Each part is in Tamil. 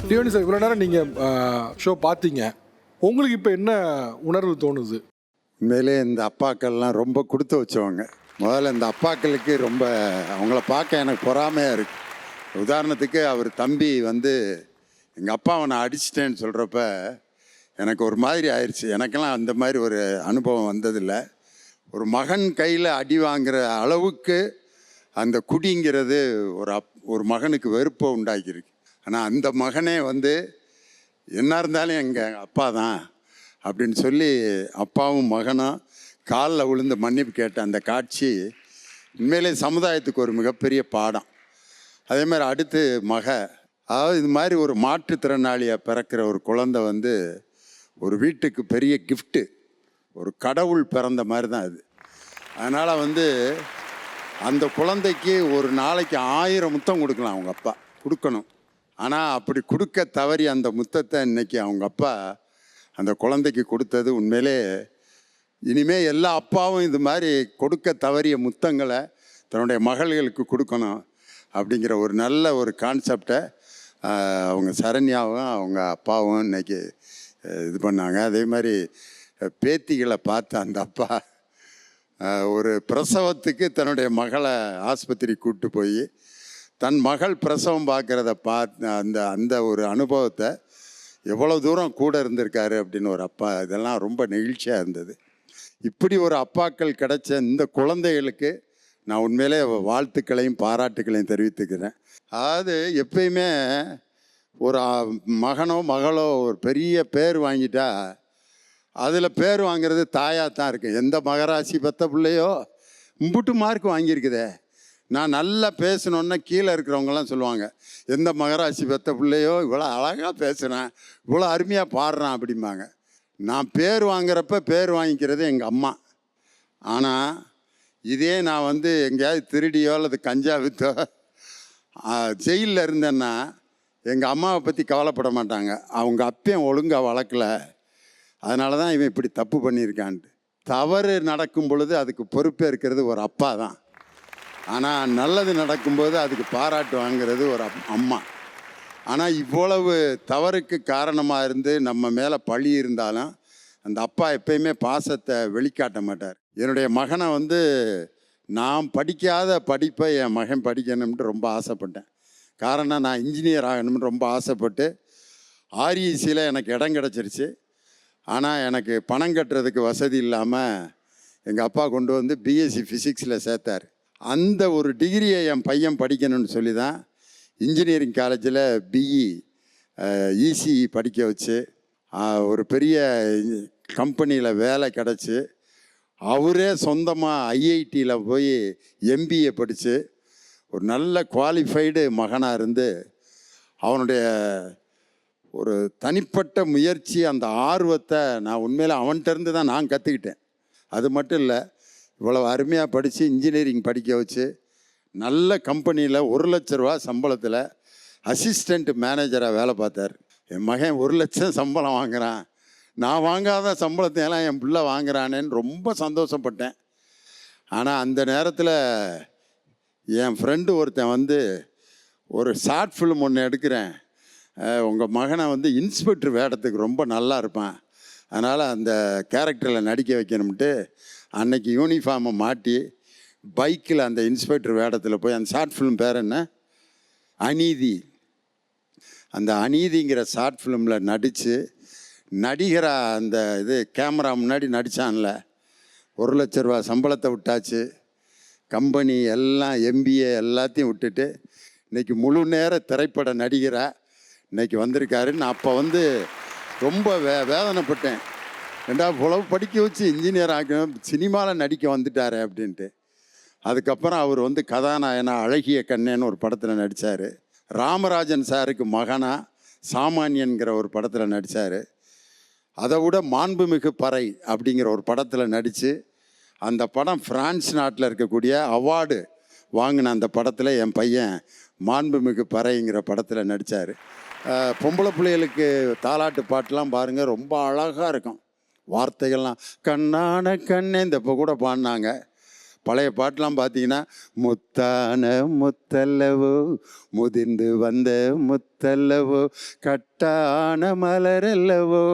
டியோனி சார், இவ்வளோ நேரம் நீங்கள் ஷோ பார்த்தீங்க, உங்களுக்கு இப்போ என்ன உணர்வு தோணுது? உண்மையிலே இந்த அப்பாக்கள்லாம் ரொம்ப கொடுத்து வச்சவங்க. முதல்ல இந்த அப்பாக்களுக்கு ரொம்ப அவங்கள பார்க்க எனக்கு பொறாமையாக இருக்குது. உதாரணத்துக்கு அவர் தம்பி வந்து எங்கள் அப்பாவை நான் அடிச்சிட்டேன்னு சொல்கிறப்ப எனக்கு ஒரு மாதிரி ஆயிடுச்சு. எனக்கெல்லாம் அந்த மாதிரி ஒரு அனுபவம் வந்ததில்லை. ஒரு மகன் கையில் அடி வாங்குகிற அளவுக்கு அந்த குடிங்கிறது ஒரு மகனுக்கு வெறுப்பை உண்டாக்கியிருக்கு. ஆனால் அந்த மகனே வந்து என்ன இருந்தாலும் எங்கள் அப்பா தான் அப்படின்னு சொல்லி அப்பாவும் மகனும் காலில் விழுந்து மன்னிப்பு கேட்ட அந்த காட்சி உண்மையிலே சமுதாயத்துக்கு ஒரு மிகப்பெரிய பாடம். அதே மாதிரி அடுத்து அதாவது இது மாதிரி ஒரு மாற்றுத்திறனாளியாக பிறக்கிற ஒரு குழந்தை வந்து ஒரு வீட்டுக்கு பெரிய கிஃப்ட்டு, ஒரு கடவுள் பிறந்த மாதிரி தான் அது. அதனால் வந்து அந்த குழந்தைக்கு ஒரு நாளைக்கு 1000 முத்தம் கொடுக்கலாம் அவங்க அப்பா, கொடுக்கணும். ஆனால் அப்படி கொடுக்க தவறி அந்த முத்தத்தை இன்னைக்கு அவங்க அப்பா அந்த குழந்தைக்கு கொடுத்தது உண்மையிலே இனிமேல் எல்லா அப்பாவும் இது மாதிரி கொடுக்க தவறிய முத்தங்களை தன்னுடைய மகள்களுக்கு கொடுக்கணும் அப்படிங்கிற ஒரு நல்ல ஒரு கான்செப்டை அவங்க சரண்யாவும் அவங்க அப்பாவும் இன்னைக்கு இது பண்ணாங்க. அதே மாதிரி பேத்திகளை பார்த்து அந்த அப்பா ஒரு பிரசவத்துக்கு தன்னுடைய மகளை ஆஸ்பத்திரி கூப்பிட்டு போய் தன் மகள் பிரசவம் பார்க்குறத பார்த்து அந்த ஒரு அனுபவத்தை எவ்வளோ தூரம் கூட இருந்திருக்காரு அப்படின்னு ஒரு அப்பா, இதெல்லாம் ரொம்ப நெகிழ்ச்சியாக இருந்தது. இப்படி ஒரு அப்பாக்கள் கிடைச்ச இந்த குழந்தைகளுக்கு நான் உண்மையிலே வாழ்த்துக்களையும் பாராட்டுக்களையும் தெரிவித்துக்கிறேன். அதாவது எப்பயுமே ஒரு மகனோ மகளோ ஒரு பெரிய பேர் வாங்கிட்டா அதில் பேர் வாங்கிறது தாயாக தான் இருக்குது. எந்த மகராசி பெற்ற பிள்ளையோ இம்புட்டு மார்க் வாங்கியிருக்குதே, நான் நல்லா பேசணுன்னா கீழே இருக்கிறவங்கலாம் சொல்லுவாங்க, எந்த மகராசி பெற்ற பிள்ளையோ இவ்வளோ அழகாக பேசுகிறேன், இவ்வளோ அருமையாக பாடுறான் அப்படிம்பாங்க. நான் பேர் வாங்குறப்ப பேர் வாங்கிக்கிறது எங்கள் அம்மா. ஆனால் இதே நான் வந்து எங்கேயாவது திருடியோ அல்லது கஞ்சா விற்றோ ஜெயிலில் இருந்தேன்னா எங்கள் அம்மாவை பற்றி கவலைப்பட மாட்டாங்க. அவங்க அப்பையும் ஒழுங்காக வளர்க்கல, அதனால தான் இவன் இப்படி தப்பு பண்ணியிருக்கான்ட்டு. தவறு நடக்கும் பொழுது அதுக்கு பொறுப்பேற்கிறது ஒரு அப்பா தான். ஆனால் நல்லது நடக்கும்போது அதுக்கு பாராட்டு வாங்கிறது ஒரு அம்மா. ஆனால் இவ்வளவு தவறுக்கு காரணமாக இருந்து நம்ம மேலே பழி இருந்தாலும் அந்த அப்பா எப்பயுமே பாசத்தை வெளிக்காட்ட மாட்டார். என்னுடைய மகனை வந்து நான் படிக்காத படிப்பை என் மகன் படிக்கணும்ட்டு ரொம்ப ஆசைப்பட்டேன். காரணம், நான் இன்ஜினியர் ஆகணும்னு ரொம்ப ஆசைப்பட்டு ஆர்இசியில் எனக்கு இடம் கிடச்சிருச்சு. ஆனால் எனக்கு பணம் கட்டுறதுக்கு வசதி இல்லாமல் எங்கள் அப்பா கொண்டு வந்து பிஎஸ்சி ஃபிசிக்ஸில் சேர்த்தார். அந்த ஒரு டிகிரியை என் பையன் படிக்கணும்னு சொல்லி தான் இன்ஜினியரிங் காலேஜில் பிஇ இசிஇ படிக்க வச்சு ஒரு பெரிய கம்பெனியில் வேலை கிடச்சி அவரே சொந்தமாக ஐஐடியில் போய் எம்பிஏ படித்து ஒரு நல்ல குவாலிஃபைடு மகனாக இருந்து அவனுடைய ஒரு தனிப்பட்ட முயற்சி, அந்த ஆர்வத்தை நான் உண்மையில் அவன்கிட்டருந்து தான் நான் கற்றுக்கிட்டேன். அது மட்டும் இல்லை, இவ்வளோ அருமையாக படித்து இன்ஜினியரிங் படிக்க வச்சு நல்ல கம்பெனியில் 1 லட்ச ரூபா சம்பளத்தில் அசிஸ்டண்ட் மேனேஜராக வேலை பார்த்தார். என் மகன் 1 லட்சம் சம்பளம் வாங்குகிறான், நான் வாங்காத சம்பளத்தை எல்லாம் என் பிள்ளை வாங்குறானேன்னு ரொம்ப சந்தோஷப்பட்டேன். ஆனால் அந்த நேரத்தில் என் ஃப்ரெண்டு ஒருத்தன் வந்து ஒரு ஷார்ட் ஃபிலிம் ஒன்று எடுக்கிறேன், உங்கள் மகனை வந்து இன்ஸ்பெக்டர் வேடத்துக்கு ரொம்ப நல்லா இருப்பான், அதனால் அந்த கேரக்டரில் நடிக்க வைக்கணும்ட்டு அன்னைக்கு யூனிஃபார்மை மாட்டி பைக்கில் அந்த இன்ஸ்பெக்டர் வேடத்தில் போய், அந்த ஷார்ட் ஃபிலிம் பேர் என்ன, அநீதி, அந்த அநீதிங்கிற ஷார்ட் ஃபிலிமில் நடித்து நடிகராக அந்த இது கேமரா முன்னாடி நடித்தான்ல. 1 லட்ச ரூபா சம்பளத்தை விட்டாச்சு, கம்பெனி எல்லாம் எம்பிஏ எல்லாத்தையும் விட்டுட்டு இன்றைக்கி முழு நேர திரைப்பட நடிகராக இன்றைக்கி வந்திருக்காருன்னு அப்போ வந்து ரொம்ப வேதனைப்பட்டேன். புலவு படிக்க வச்சு இன்ஜினியர் ஆகணும், சினிமாவில் நடிக்க வந்துட்டார் அப்படின்ட்டு. அதுக்கப்புறம் அவர் வந்து கதாநாயகனா அழகிய கண்ணேன்னு ஒரு படத்தில் நடித்தார். ராமராஜன் சாருக்கு மகனா சாமானியன்கிற ஒரு படத்தில் நடித்தார். அதை விட மாண்புமிகு பறை அப்படிங்கிற ஒரு படத்தில் நடித்து அந்த படம் ஃப்ரான்ஸ் நாட்டில் இருக்கக்கூடிய அவார்டு வாங்கின அந்த படத்தில் என் பையன் மாண்புமிகு பறைங்கிற படத்தில் நடித்தார். பொம்பளை பிள்ளைகளுக்கு தாலாட்டு பாட்டெலாம் பாருங்கள், ரொம்ப அழகாக இருக்கும் வார்த்தைகள்லாம். கண்ணான கண்ணே இந்த இப்போ கூட பாடினாங்க. பழைய பாட்டெலாம் பார்த்தீங்கன்னா, முத்தான முத்தல்லவோ முதிர்ந்து வந்த முத்தல்லவோ கட்டான மலர் அல்லவோ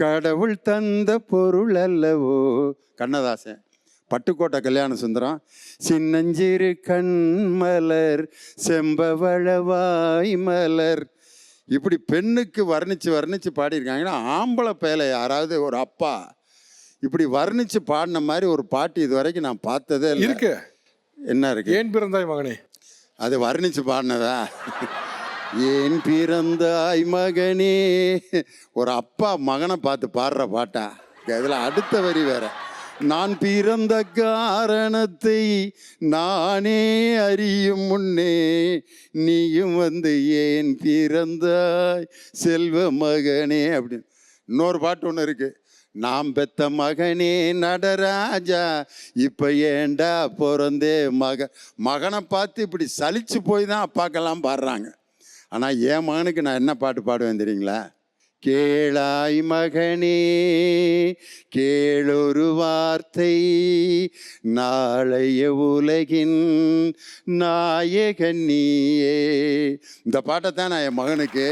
கடவுள் தந்த பொருள் அல்லவோ. கண்ணதாசன். பட்டுக்கோட்டை கல்யாண சுந்தரம். சின்னஞ்சிறு கண்மலர் செம்பவளவாய் மலர். இப்படி பெண்ணுக்கு வர்ணித்து பாடியிருக்காங்கன்னா, ஆம்பளை பேலை யாராவது ஒரு அப்பா இப்படி வர்ணித்து பாடின மாதிரி ஒரு பாட்டு இது வரைக்கும் நான் பார்த்ததே இல்லை. இருக்கு. என்ன இருக்கு? ஏன் பிறந்தாய் மகனே. அது வர்ணித்து பாடினதா? ஏன் பிறந்தாய் மகனே. ஒரு அப்பா மகனை பார்த்து பாடுற பாட்டா? இதில் அடுத்த வரி வேற. நான் பிறந்த காரணத்தை நானே அறியும் முன்னே நீயும் வந்து ஏன் பிறந்தாய் செல்வ மகனே அப்படின்னு. இன்னொரு பாட்டு ஒன்று இருக்கு. நாம் பெத்த மகனே நடராஜா இப்போ ஏண்டா பிறந்தே மகனை பார்த்து இப்படி சலிச்சு போய் தான் அப்பாக்கெல்லாம் பாடுறாங்க. ஆனால் என் மகனுக்கு நான் என்ன பாட்டு பாடுவேன் தெரியுங்களா? கேளாய் மகனே கேளொரு வார்த்தை நாளைய உலகின் நாயகன் நீயே. இந்த பாட்டை தான் நான் என் மகனுக்கு,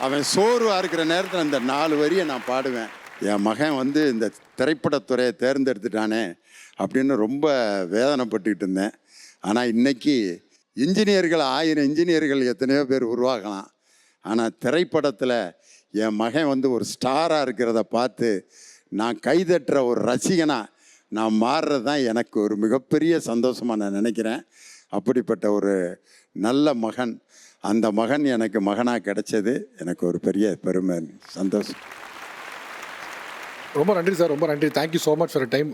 அவன் சோர்வாக இருக்கிற நேரத்தில் இந்த 4 வரியை நான் பாடுவேன். என் மகன் வந்து இந்த திரைப்படத்துறையை தேர்ந்தெடுத்துட்டானே அப்படின்னு ரொம்ப வேதனைப்பட்டுக்கிட்டு இருந்தேன். ஆனால் இன்னைக்கு இன்ஜினியர்கள் 1000 இன்ஜினியர்கள் எத்தனையோ பேர் உருவாகலாம். ஆனால் திரைப்படத்தில் என் மகன் வந்து ஒரு ஸ்டாராக இருக்கிறத பார்த்து நான் கைதட்டுற ஒரு ரசிகனாக நான் மாறுறது தான் எனக்கு ஒரு மிகப்பெரிய சந்தோஷமாக நான் நினைக்கிறேன். அப்படிப்பட்ட ஒரு நல்ல மகன், அந்த மகன் எனக்கு மகனாக கிடைச்சது எனக்கு ஒரு பெரிய பெருமை, சந்தோஷம். ரொம்ப நன்றி சார், ரொம்ப நன்றி. Thank you so much for time.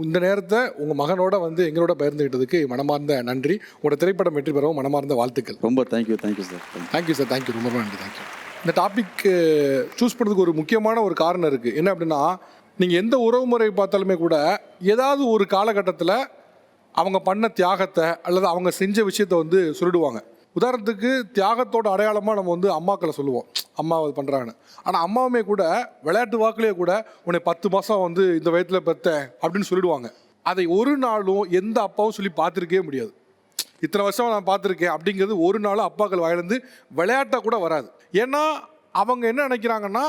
இந்த நேரத்தை உங்கள் மகனோட வந்து எங்களோட பகிர்ந்துக்கிட்டதுக்கு மனமார்ந்த நன்றி. உங்களோட திரைப்படம் வெற்றி பெறவும் மனமார்ந்த வாழ்த்துக்கள். ரொம்ப thank you sir. Thank you sir, thank you, ரொம்ப நன்றி, தேங்க்யூ. இந்த டாபிக் சூஸ் பண்ணுறதுக்கு ஒரு முக்கியமான ஒரு காரணம் இருக்குது. என்ன அப்படின்னா, நீங்கள் எந்த உறவு முறை பார்த்தாலுமே கூட ஏதாவது ஒரு காலகட்டத்தில் அவங்க பண்ண தியாகத்தை அல்லது அவங்க செஞ்ச விஷயத்தை வந்து சொல்லிடுவாங்க. உதாரணத்துக்கு தியாகத்தோட அடையாளமாக நம்ம வந்து அம்மாக்களை சொல்லுவோம், அம்மா அது பண்ணுறாங்கன்னு. ஆனால் அம்மாவுமே கூட விளையாட்டு வாக்குலேயே கூட உன்னை 10 மாதம் வந்து இந்த வயதில் பெற்ற அப்படின்னு சொல்லிடுவாங்க. அதை ஒரு நாளும் எந்த அப்பாவும் சொல்லி பார்த்துருக்கவே முடியாது. இத்தனை வருஷம் நான் பார்த்துருக்கேன் அப்படிங்கிறது ஒரு நாள் அப்பாக்கள் வாயிலிருந்து விளையாட்டாக கூட வராது. ஏன்னா அவங்க என்ன நினைக்கிறாங்கன்னா,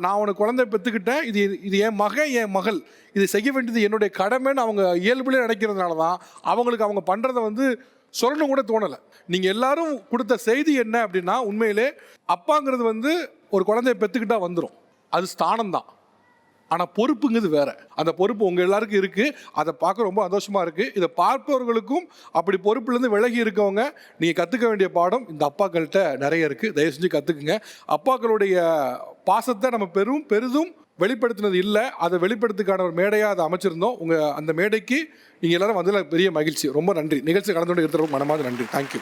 நான் உனக்கு குழந்தை பெற்றுக்கிட்டேன், இது என் மகன் என் மகள், இதை செய்ய வேண்டியது என்னுடைய கடமைன்னு அவங்க இயல்புலேயே நினைக்கிறதுனால தான் அவங்களுக்கு அவங்க பண்ணுறதை வந்து சொல்லணும் கூட தோணலை. நீங்கள் எல்லாரும் கொடுத்த செய்தி என்ன அப்படின்னா, உண்மையிலே அப்பாங்கிறது வந்து ஒரு குழந்தைய பெற்றுக்கிட்டா வந்துடும், அது ஸ்தானம் தான். ஆனால் பொறுப்புங்கிறது வேற. அந்த பொறுப்பு உங்கள் எல்லாருக்கும் இருக்குது. அதை பார்க்க ரொம்ப சந்தோஷமாக இருக்குது. இதை பார்ப்பவர்களுக்கும் அப்படி பொறுப்புலேருந்து விலகி இருக்கவங்க நீங்கள் கற்றுக்க வேண்டிய பாடம் இந்த அப்பாக்கள்கிட்ட நிறைய இருக்குது. தயவு செஞ்சு கற்றுக்குங்க. அப்பாக்களுடைய பாசத்தை நம்ம பெரிதும் வெளிப்படுத்தினது இல்லை. அதை வெளிப்படுத்துக்கான ஒரு மேடையாக அதை அமைச்சிருந்தோம். உங்கள் அந்த மேடைக்கு நீங்கள் எல்லாரும் வந்ததில் பெரிய மகிழ்ச்சி. ரொம்ப நன்றி. நிகழ்ச்சி கலந்து கொண்டு இருக்கிற மனமார்ந்த நன்றி. தேங்க்யூ.